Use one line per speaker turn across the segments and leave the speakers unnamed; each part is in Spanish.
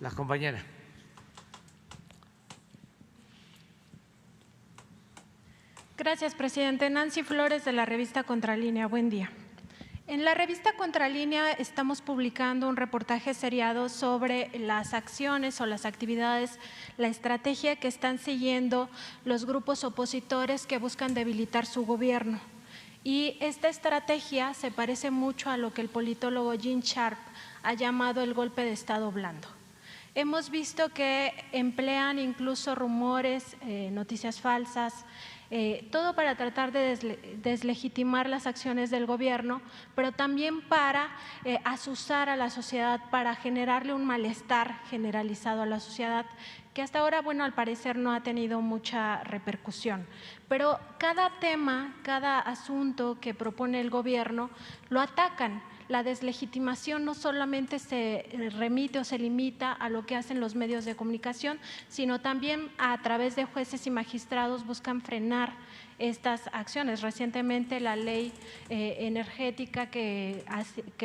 la compañera.
Gracias, presidente. Nancy Flores, de la revista Contralínea. Buen día. En la revista Contralínea estamos publicando un reportaje seriado sobre las acciones o las actividades, la estrategia que están siguiendo los grupos opositores que buscan debilitar su gobierno. Y esta estrategia se parece mucho a lo que el politólogo Gene Sharp ha llamado el golpe de Estado blando. Hemos visto que emplean incluso rumores, noticias falsas, todo para tratar de deslegitimar las acciones del gobierno, pero también para asusar a la sociedad, para generarle un malestar generalizado a la sociedad, que hasta ahora, bueno, al parecer no ha tenido mucha repercusión. Pero cada tema, cada asunto que propone el gobierno, lo atacan. La deslegitimación no solamente se remite o se limita a lo que hacen los medios de comunicación, sino también a través de jueces y magistrados buscan frenar estas acciones. Recientemente la ley energética que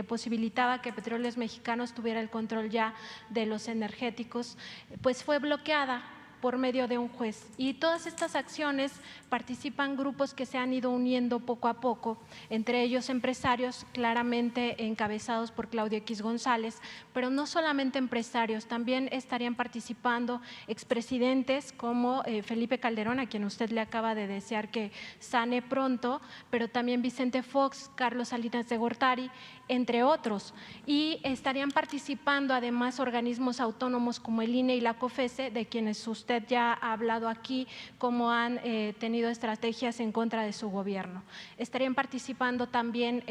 posibilitaba que Petróleos Mexicanos tuviera el control ya de los energéticos, pues fue bloqueada por medio de un juez. Y todas estas acciones participan grupos que se han ido uniendo poco a poco, entre ellos empresarios claramente encabezados por Claudio X González, pero no solamente empresarios, también estarían participando expresidentes como Felipe Calderón, a quien usted le acaba de desear que sane pronto, pero también Vicente Fox, Carlos Salinas de Gortari, entre otros. Y estarían participando además organismos autónomos como el INE y la COFESE, de quienes usted ya ha hablado aquí, cómo han tenido estrategias en contra de su gobierno. Estarían participando también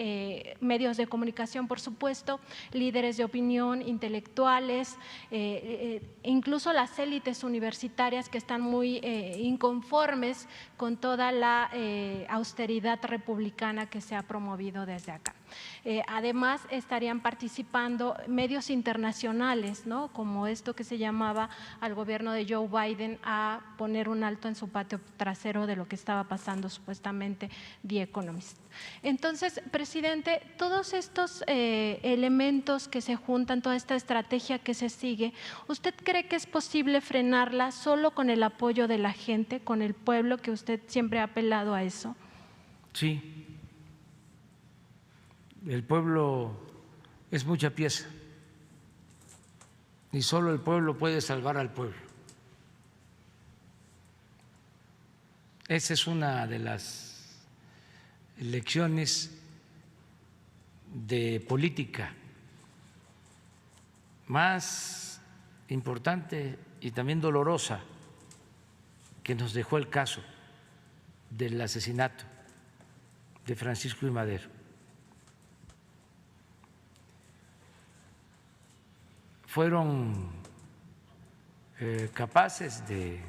medios de comunicación, por supuesto, líderes de opinión, intelectuales, incluso las élites universitarias que están muy inconformes con toda la austeridad republicana que se ha promovido desde acá. Además, estarían participando medios internacionales, ¿no?, como esto que se llamaba al gobierno de Joe Biden a poner un alto en su patio trasero de lo que estaba pasando supuestamente The Economist. Entonces, presidente, todos estos elementos que se juntan, toda esta estrategia que se sigue, ¿usted cree que es posible frenarla solo con el apoyo de la gente, con el pueblo, que usted siempre ha apelado a eso?
Sí. El pueblo es mucha pieza y solo el pueblo puede salvar al pueblo. Esa es una de las lecciones de política más importante y también dolorosa que nos dejó el caso del asesinato de Francisco I. Madero. Fueron capaces de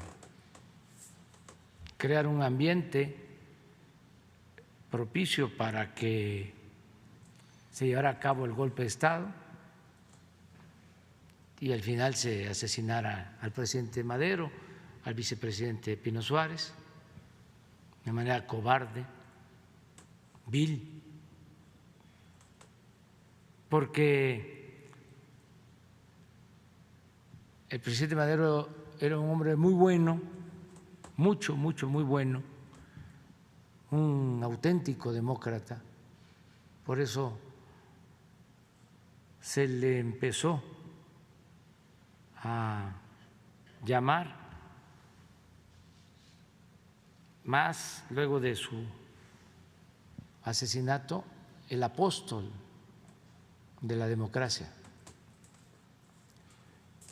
crear un ambiente propicio para que se llevara a cabo el golpe de Estado y al final se asesinara al presidente Madero, al vicepresidente Pino Suárez, de manera cobarde, vil, porque el presidente Madero era un hombre muy bueno, muy bueno, un auténtico demócrata. Por eso se le empezó a llamar, más luego de su asesinato, el apóstol de la democracia.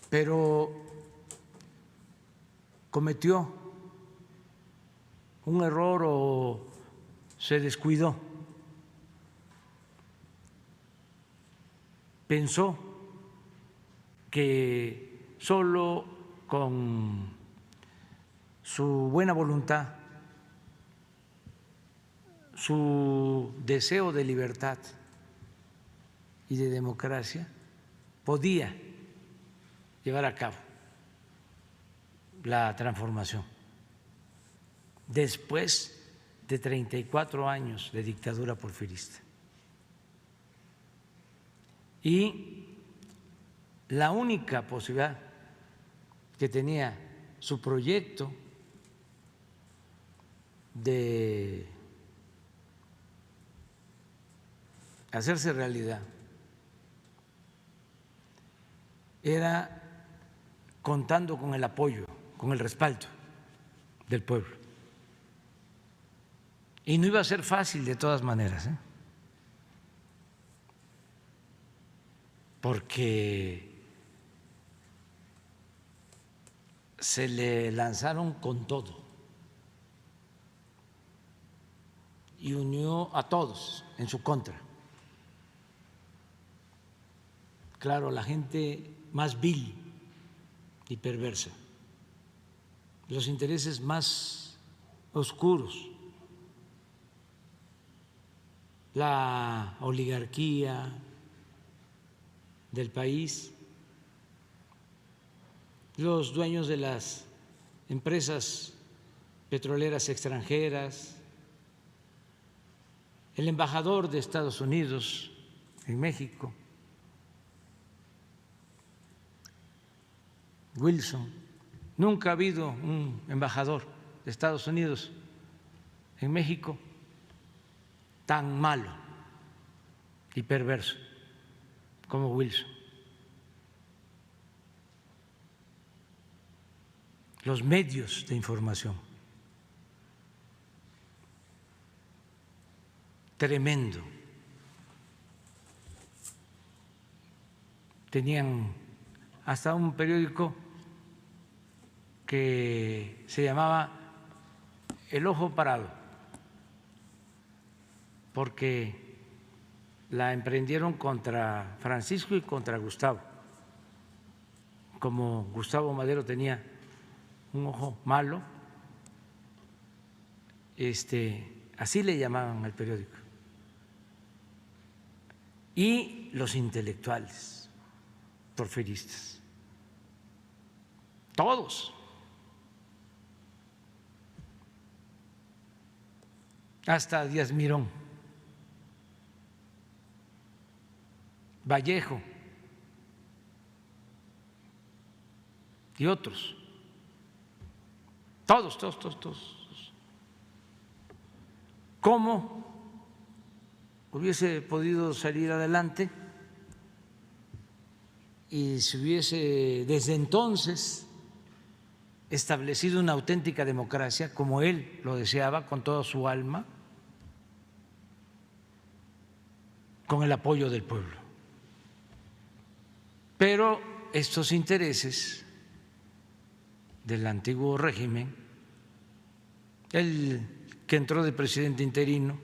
Pero cometió un error o se descuidó. Pensó que solo con su buena voluntad, su deseo de libertad y de democracia podía llevar a cabo la transformación después de 34 años de dictadura porfirista. Y la única posibilidad que tenía su proyecto de hacerse realidad era contando con el apoyo, con el respaldo del pueblo. Y no iba a ser fácil de todas maneras, porque se le lanzaron con todo y unió a todos en su contra. Claro, la gente más vil y perversa, los intereses más oscuros, la oligarquía del país, los dueños de las empresas petroleras extranjeras, el embajador de Estados Unidos en México, Wilson. Nunca ha habido un embajador de Estados Unidos en México tan malo y perverso como Wilson. Los medios de información, tremendo. Tenían hasta un periódico que se llamaba El Ojo Parado, porque la emprendieron contra Francisco y contra Gustavo. Como Gustavo Madero tenía un ojo malo, así le llamaban al periódico. Y los intelectuales porfiristas, todos. Hasta Díaz Mirón, Vallejo y otros, todos. ¿Cómo hubiese podido salir adelante y se hubiese desde entonces establecido una auténtica democracia como él lo deseaba con toda su alma, con el apoyo del pueblo? Pero estos intereses del antiguo régimen, el que entró de presidente interino,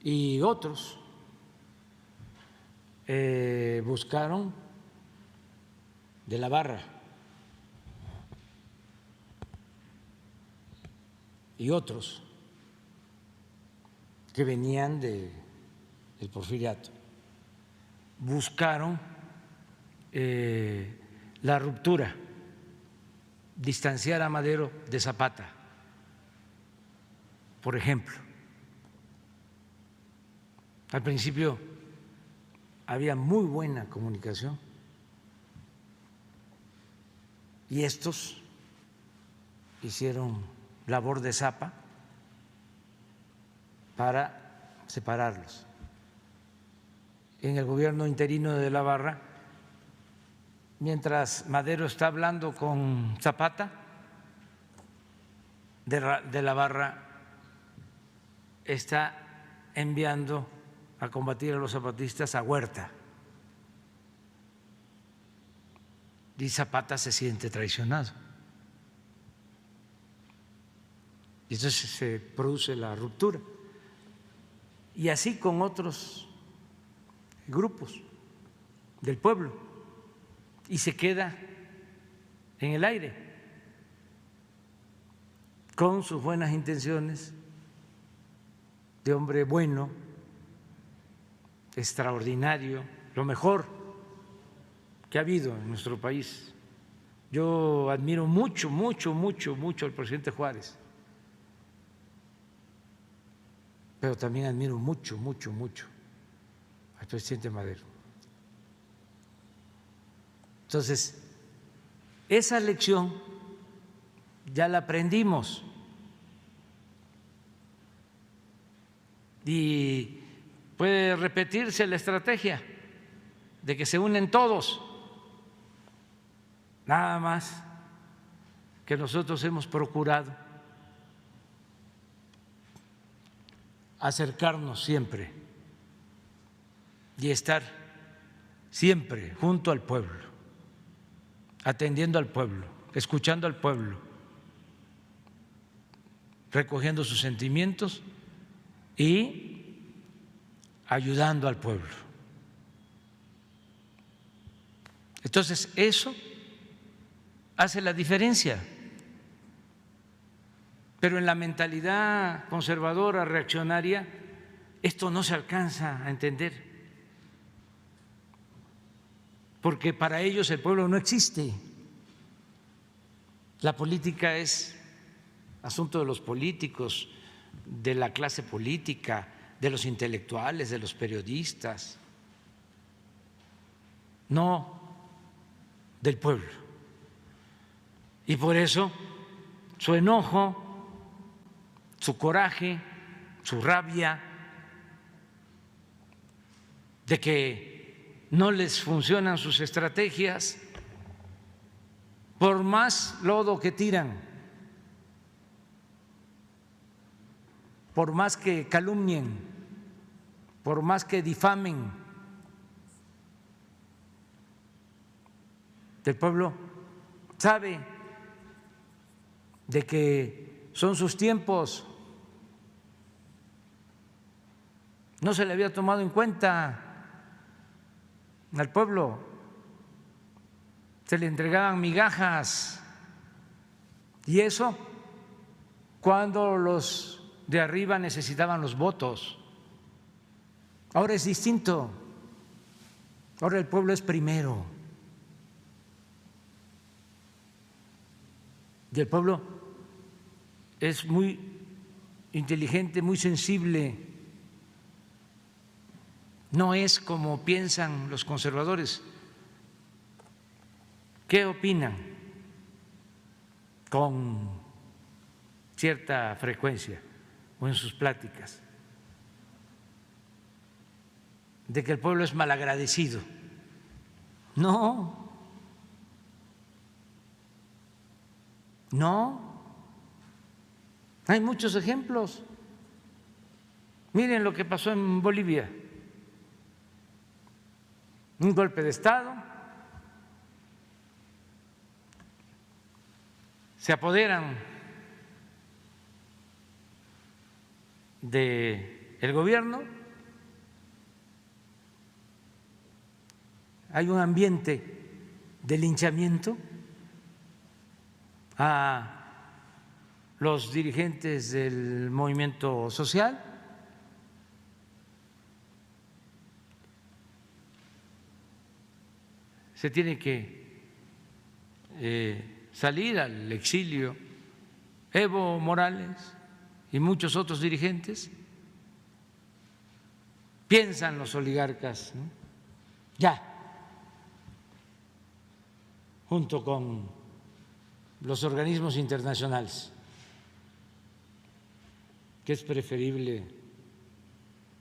y otros buscaron de la Barra y otros que venían del porfiriato, buscaron la ruptura, distanciar a Madero de Zapata, por ejemplo. Al principio había muy buena comunicación y estos hicieron labor de zapa para separarlos. En el gobierno interino de la Barra, mientras Madero está hablando con Zapata, de la Barra está enviando a combatir a los zapatistas a Huerta. Y Zapata se siente traicionado. Y entonces se produce la ruptura. Y así con otros grupos del pueblo. Y se queda en el aire, con sus buenas intenciones de hombre bueno, extraordinario, lo mejor que ha habido en nuestro país. Yo admiro mucho al presidente Juárez, pero también admiro mucho, mucho, mucho al presidente Madero. Entonces, esa lección ya la aprendimos y puede repetirse la estrategia de que se unen todos, nada más que nosotros hemos procurado acercarnos siempre y estar siempre junto al pueblo, atendiendo al pueblo, escuchando al pueblo, recogiendo sus sentimientos y ayudando al pueblo. Entonces, eso hace la diferencia. Pero en la mentalidad conservadora, reaccionaria, esto no se alcanza a entender, porque para ellos el pueblo no existe. La política es asunto de los políticos, de la clase política, de los intelectuales, de los periodistas, no del pueblo. Y por eso su enojo, su coraje, su rabia de que no les funcionan sus estrategias, por más lodo que tiran, por más que calumnien, por más que difamen, el pueblo sabe de que son sus tiempos. No se le había tomado en cuenta al pueblo, se le entregaban migajas, y eso cuando los de arriba necesitaban los votos. Ahora es distinto, ahora el pueblo es primero, y el pueblo es muy inteligente, muy sensible. No es como piensan los conservadores. ¿Qué opinan con cierta frecuencia o en sus pláticas? De que el pueblo es malagradecido. No, no. Hay muchos ejemplos. Miren lo que pasó en Bolivia. Un golpe de Estado, se apoderan del gobierno, hay un ambiente de linchamiento a los dirigentes del movimiento social. Se tiene que salir al exilio Evo Morales y muchos otros dirigentes. Piensan los oligarcas, ¿no? Ya, junto con los organismos internacionales, que es preferible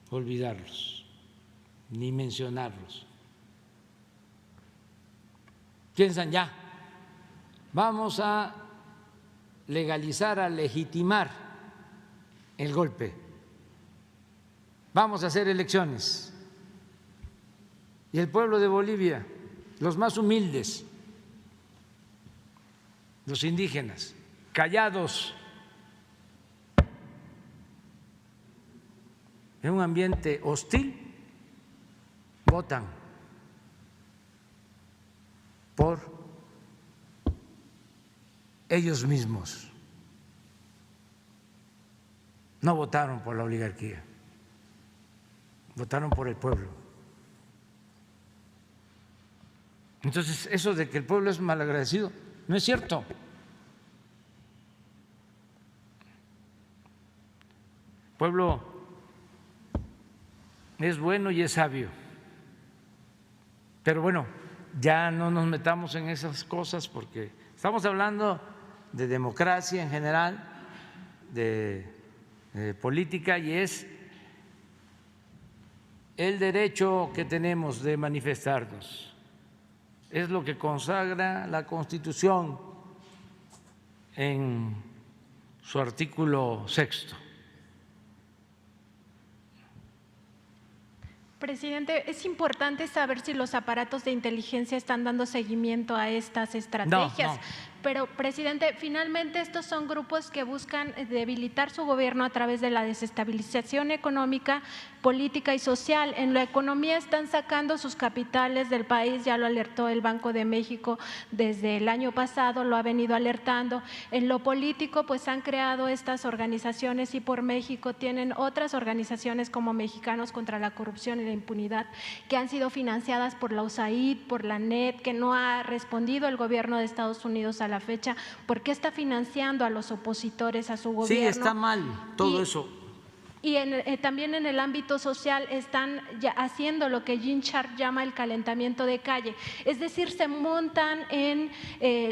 olvidarlos, ni mencionarlos. Piensan ya, vamos a legalizar, a legitimar el golpe, vamos a hacer elecciones. Y el pueblo de Bolivia, los más humildes, los indígenas, callados, en un ambiente hostil, votan por ellos mismos. No votaron por la oligarquía, votaron por el pueblo. Entonces, eso de que el pueblo es malagradecido no es cierto. El pueblo es bueno y es sabio. Pero bueno, ya no nos metamos en esas cosas porque estamos hablando de democracia en general, de política, y es el derecho que tenemos de manifestarnos. Es lo que consagra la Constitución en su artículo 6.
Presidente, es importante saber si los aparatos de inteligencia están dando seguimiento a estas estrategias.
No.
Pero, presidente, finalmente estos son grupos que buscan debilitar su gobierno a través de la desestabilización económica, política y social. En la economía están sacando sus capitales del país, ya lo alertó el Banco de México desde el año pasado, lo ha venido alertando. En lo político, pues han creado estas organizaciones y por México tienen otras organizaciones como Mexicanos contra la Corrupción y la Impunidad, que han sido financiadas por la USAID, por la NET, que no ha respondido el gobierno de Estados Unidos a la fecha. ¿Por qué está financiando a los opositores a su gobierno?
Sí, está mal todo eso.
Y también en el ámbito social están ya haciendo lo que Gene Sharp llama el calentamiento de calle, es decir, se montan en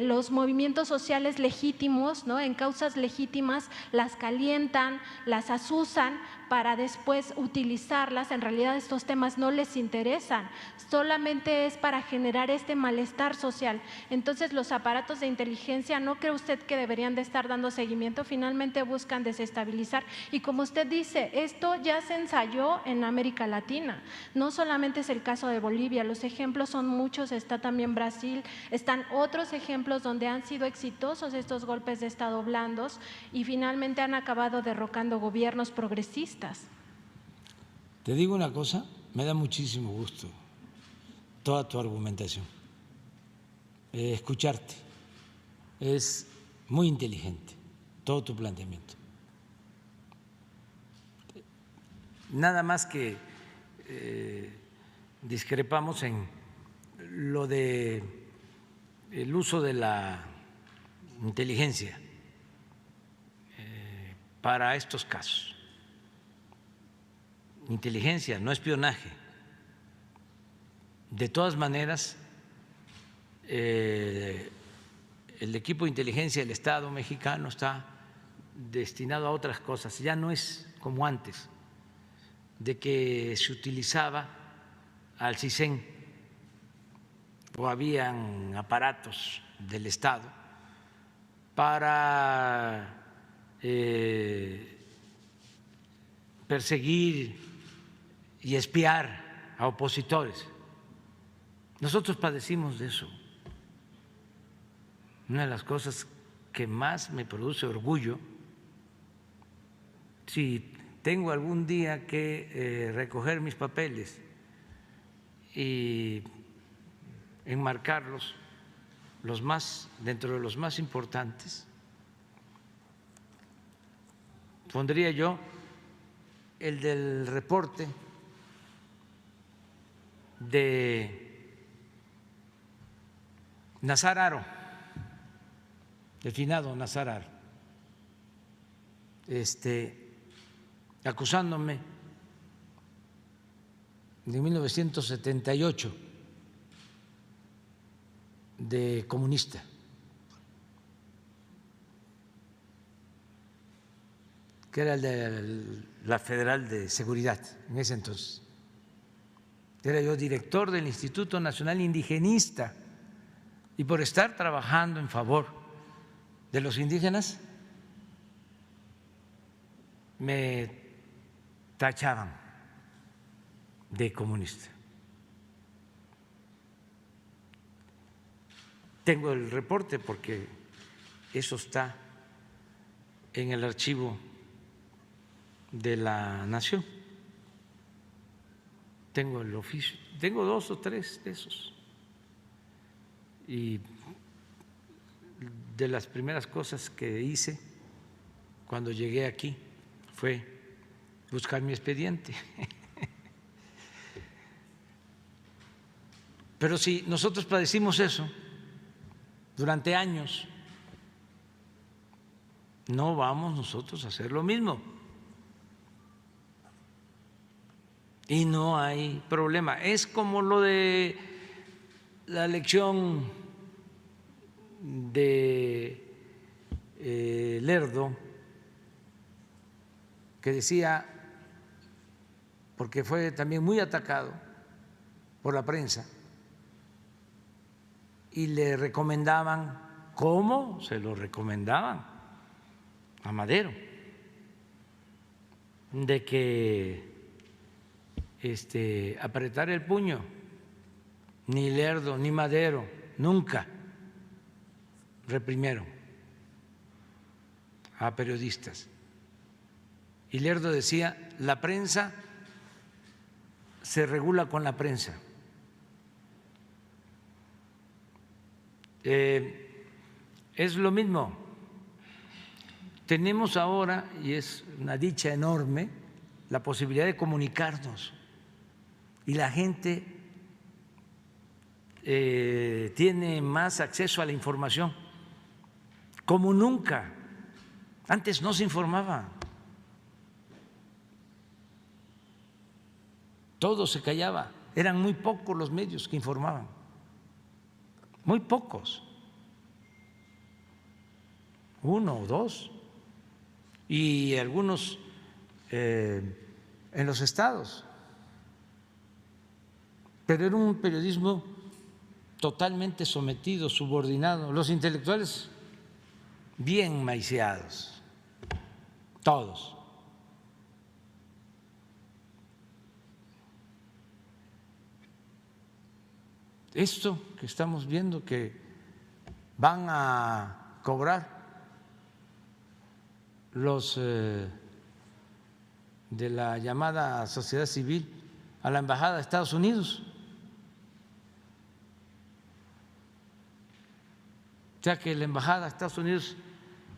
los movimientos sociales legítimos, ¿no? En causas legítimas, las calientan, las asusan para después utilizarlas. En realidad estos temas no les interesan, solamente es para generar este malestar social. Entonces los aparatos de inteligencia, ¿no cree usted que deberían de estar dando seguimiento? Finalmente buscan desestabilizar y, como usted dice, esto ya se ensayó en América Latina, no solamente es el caso de Bolivia, los ejemplos son muchos, está también Brasil, están otros ejemplos donde han sido exitosos estos golpes de Estado blandos y finalmente han acabado derrocando gobiernos progresistas.
Te digo una cosa, me da muchísimo gusto toda tu argumentación, escucharte, es muy inteligente todo tu planteamiento. Nada más que discrepamos en lo de el uso de la inteligencia para estos casos. Inteligencia, no espionaje. De todas maneras, el equipo de inteligencia del Estado mexicano está destinado a otras cosas, ya no es como antes, de que se utilizaba al CISEN o habían aparatos del Estado para perseguir y espiar a opositores. Nosotros padecimos de eso. Una de las cosas que más me produce orgullo, si tengo algún día que recoger mis papeles y enmarcarlos, dentro de los más importantes, pondría yo el del reporte de Nazar Haro, el finado Nazar Haro, acusándome de 1978 de comunista. Que era el de la Federal de Seguridad en ese entonces. Era yo director del Instituto Nacional Indigenista y por estar trabajando en favor de los indígenas me tachaban de comunista. Tengo el reporte porque eso está en el archivo de la Nación. Tengo el oficio, tengo 2 o 3 de esos. Y de las primeras cosas que hice cuando llegué aquí fue buscar mi expediente. Pero si nosotros padecimos eso durante años, no vamos nosotros a hacer lo mismo. y no hay problema. Es como lo de la elección de Lerdo, que decía, porque fue también muy atacado por la prensa, y le recomendaban, ¿cómo? Se lo recomendaban a Madero, de que apretara el puño. Ni Lerdo ni Madero nunca reprimieron a periodistas. Y Lerdo decía, la prensa se regula con la prensa. Es lo mismo. Tenemos ahora, y es una dicha enorme, la posibilidad de comunicarnos, y la gente tiene más acceso a la información como nunca. Antes no se informaba, todo se callaba, eran muy pocos los medios que informaban, muy pocos, uno o dos, y algunos en los estados, pero era un periodismo totalmente sometido, subordinado, los intelectuales bien maiciados, todos. Esto que estamos viendo, que van a cobrar los de la llamada sociedad civil a la embajada de Estados Unidos, o sea que la embajada de Estados Unidos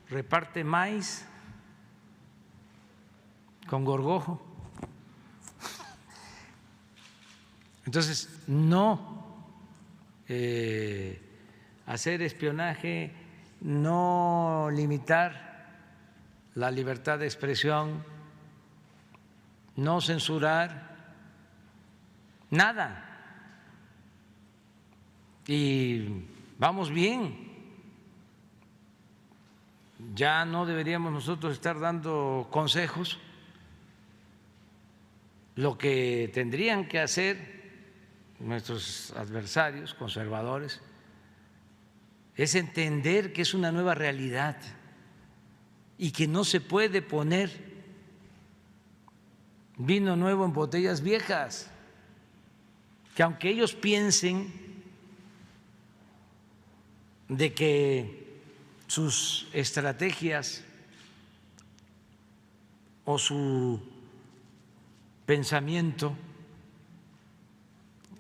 reparte maíz con gorgojo. Entonces, no hacer espionaje, no limitar la libertad de expresión, no censurar, nada. Y vamos bien. Ya no deberíamos nosotros estar dando consejos. Lo que tendrían que hacer nuestros adversarios conservadores es entender que es una nueva realidad y que no se puede poner vino nuevo en botellas viejas, que aunque ellos piensen de que sus estrategias o su pensamiento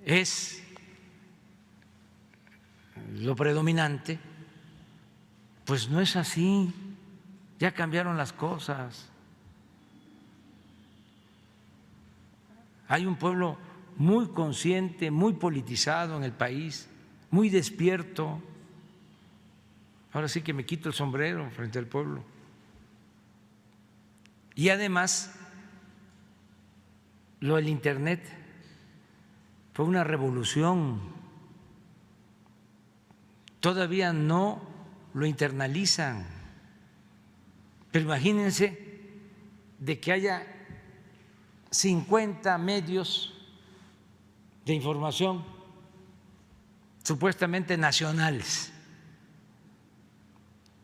es lo predominante, pues no es así, ya cambiaron las cosas. Hay un pueblo muy consciente, muy politizado en el país, muy despierto. Ahora sí que me quito el sombrero frente al pueblo. Y además, lo del Internet fue una revolución. Todavía no lo internalizan, pero imagínense de que haya 50 medios de información supuestamente nacionales,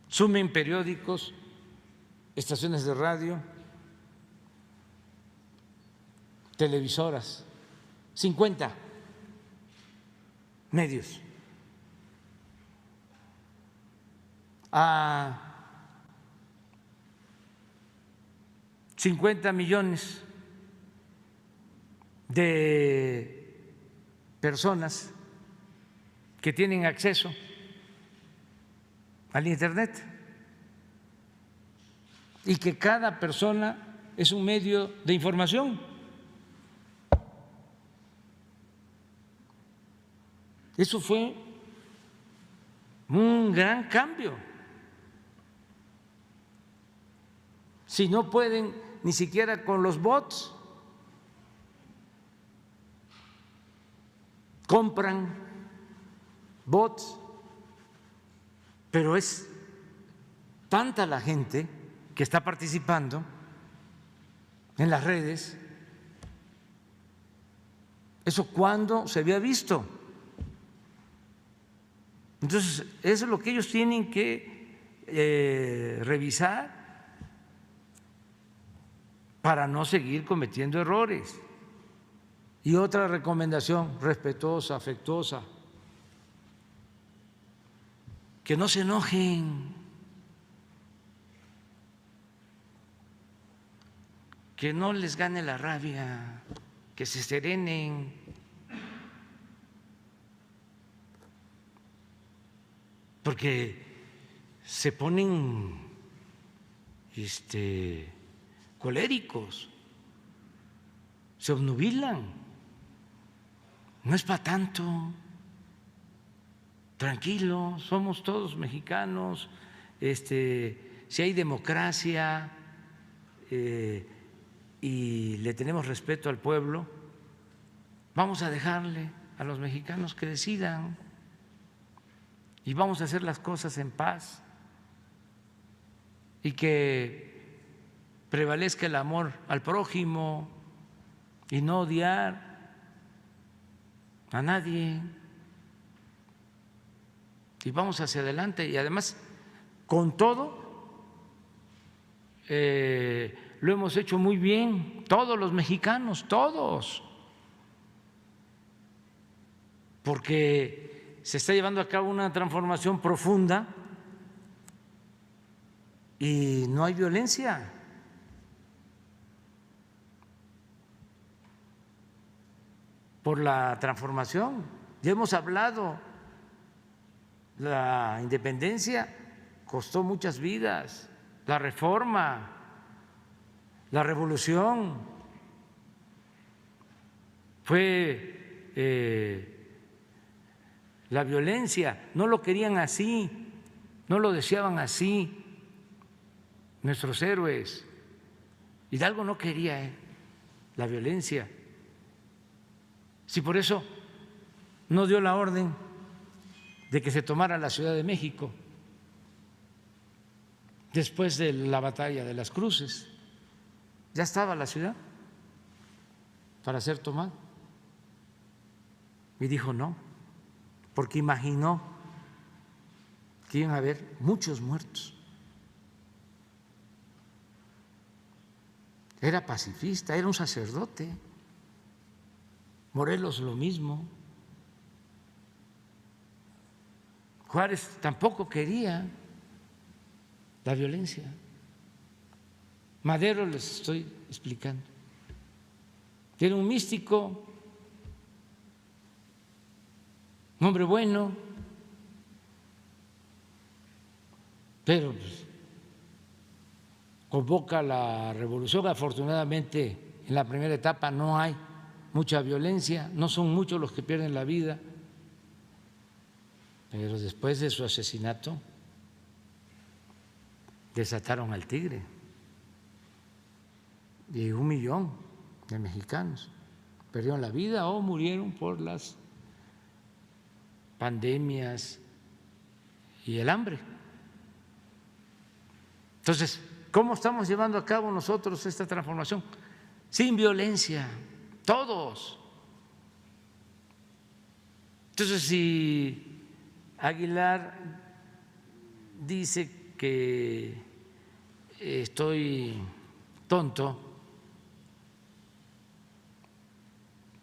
sumen periódicos, estaciones de radio, televisoras, 50 medios a 50 millones de personas que tienen acceso al Internet y que cada persona es un medio de información. Eso fue un gran cambio. Si no pueden ni siquiera con los bots, compran bots, pero es tanta la gente que está participando en las redes. ¿Eso cuándo se había visto? Entonces, eso es lo que ellos tienen que revisar para no seguir cometiendo errores. Y otra recomendación respetuosa, afectuosa, que no se enojen, que no les gane la rabia, que se serenen. Porque se ponen coléricos, se obnubilan. No es para tanto. Tranquilo, somos todos mexicanos. Si hay democracia y le tenemos respeto al pueblo, vamos a dejarle a los mexicanos que decidan y vamos a hacer las cosas en paz y que prevalezca el amor al prójimo y no odiar a nadie. Y vamos hacia adelante y además con todo lo hemos hecho muy bien, todos los mexicanos, todos, porque se está llevando a cabo una transformación profunda y no hay violencia. Por la transformación, ya hemos hablado, la independencia costó muchas vidas, la reforma, la revolución fue la violencia, no lo querían así, no lo deseaban así nuestros héroes. Hidalgo no quería la violencia. Si por eso no dio la orden de que se tomara la Ciudad de México después de la batalla de las Cruces, ya estaba la ciudad para ser tomada y dijo no, porque imaginó que iban a haber muchos muertos. Era pacifista, era un sacerdote. Morelos lo mismo. Juárez tampoco quería la violencia. Madero, les estoy explicando, era un místico, un hombre bueno, pero convoca la revolución. Afortunadamente, en la primera etapa no hay mucha violencia, no son muchos los que pierden la vida, pero después de su asesinato desataron al tigre y 1 millón de mexicanos perdieron la vida o murieron por las pandemias y el hambre. Entonces, ¿cómo estamos llevando a cabo nosotros esta transformación? Sin violencia, todos. Entonces, si Aguilar dice que estoy tonto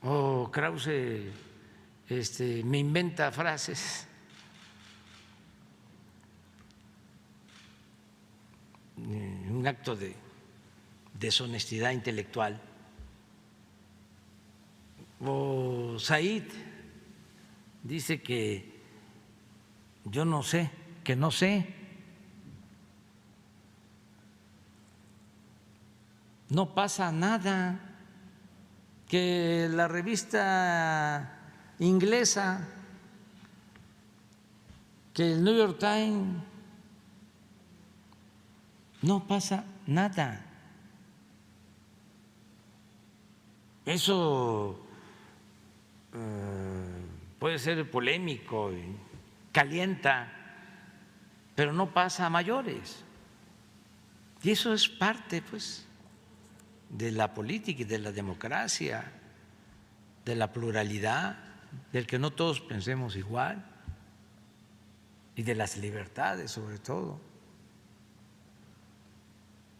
o Krause me inventa frases, un acto de deshonestidad intelectual, o Said dice que yo no sé, que no sé. No pasa nada, que la revista inglesa, que el New York Times, no pasa nada. Eso puede ser polémico, y calienta, pero no pasa a mayores. Y eso es parte, pues, de la política y de la democracia, de la pluralidad, del que no todos pensemos igual y de las libertades sobre todo.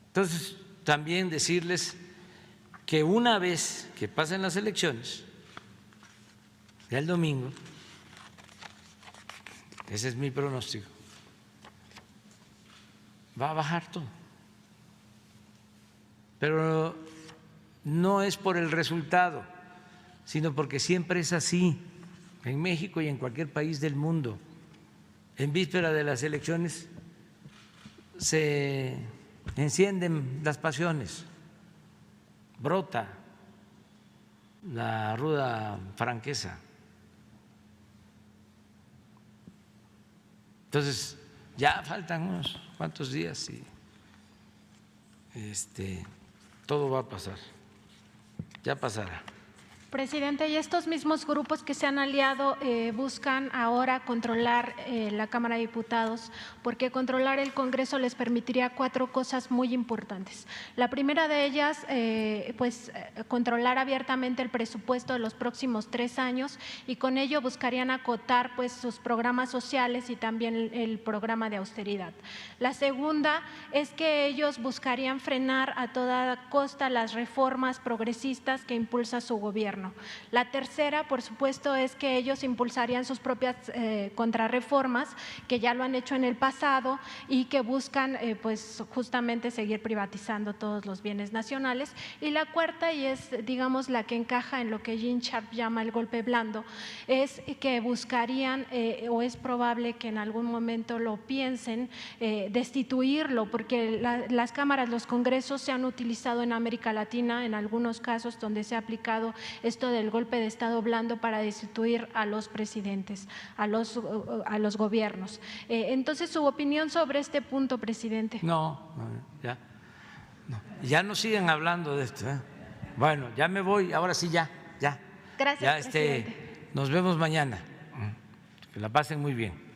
Entonces, también decirles que una vez que pasen las elecciones, ya el domingo, ese es mi pronóstico, va a bajar todo. Pero no es por el resultado, sino porque siempre es así en México y en cualquier país del mundo. En víspera de las elecciones se encienden las pasiones, brota la ruda franqueza. Entonces, ya faltan unos cuantos días y todo va a pasar, ya pasará.
Presidente, y estos mismos grupos que se han aliado buscan ahora controlar la Cámara de Diputados, porque controlar el Congreso les permitiría 4 cosas muy importantes. La primera de ellas, controlar abiertamente el presupuesto de los próximos 3 años y con ello buscarían acotar pues sus programas sociales y también el programa de austeridad. La segunda es que ellos buscarían frenar a toda costa las reformas progresistas que impulsa su gobierno. La tercera, por supuesto, es que ellos impulsarían sus propias contrarreformas, que ya lo han hecho en el pasado y que buscan pues justamente seguir privatizando todos los bienes nacionales. Y la cuarta, y es digamos la que encaja en lo que Gene Sharp llama el golpe blando, es que buscarían o es probable que en algún momento lo piensen destituirlo, porque las cámaras, los congresos se han utilizado en América Latina en algunos casos donde se ha aplicado esto del golpe de Estado blando para destituir a los presidentes, a los gobiernos. Entonces, su opinión sobre este punto, presidente.
Ya no sigan hablando de esto. Bueno, ya me voy, ahora sí ya.
Gracias, presidente.
Nos vemos mañana. Que la pasen muy bien.